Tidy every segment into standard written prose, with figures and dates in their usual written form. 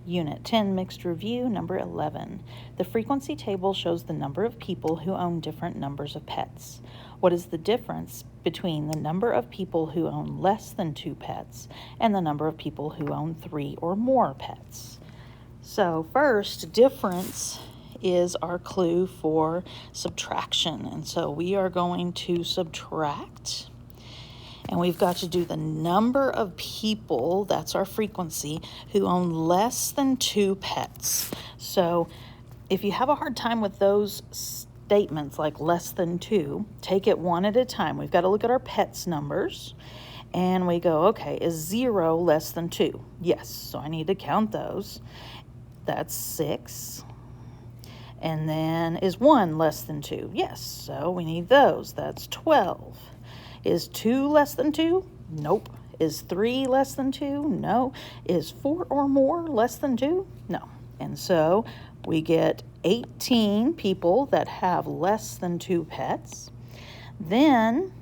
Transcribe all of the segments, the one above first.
Unit 10 Mixed Review, number 11. The frequency table shows the number of people who own different numbers of pets. What is the difference between the number of people who own less than 2 pets and the number of people who own 3 or more pets? So first, difference is our clue for subtraction. And so we are going to subtract. And we've got to do the number of people, that's our frequency, who own less than 2 pets. So if you have a hard time with those statements like less than 2, take it one at a time. We've got to look at our pets numbers. And we go, okay, is 0 less than 2? Yes, so I need to count those. That's 6. And then is 1 less than 2? Yes, so we need those. That's 12. Is 2 less than 2? Nope. Is 3 less than 2? No. Is 4 or more less than 2? No. And so we get 18 people that have less than 2 pets. Then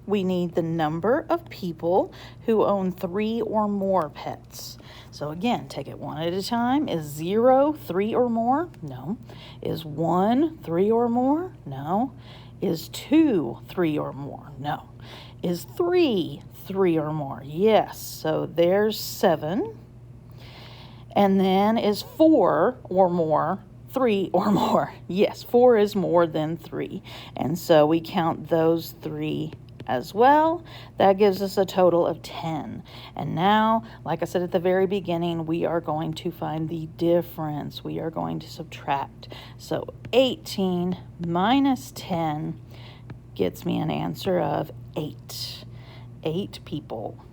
we need the number of people who own 3 or more pets. So again, take it one at a time. Is 0 3 or more? No. Is 1 3 or more? No. Is 2 3 or more? No. Is 3 3 or more? Yes. So there's 7. And then is 4 or more 3 or more? Yes, 4 is more than 3. And so we count those 3 as well. That gives us a total of 10. And now, like I said at the very beginning, we are going to find the difference. We are going to subtract. So 18 minus 10 gets me an answer of 8. 8 people.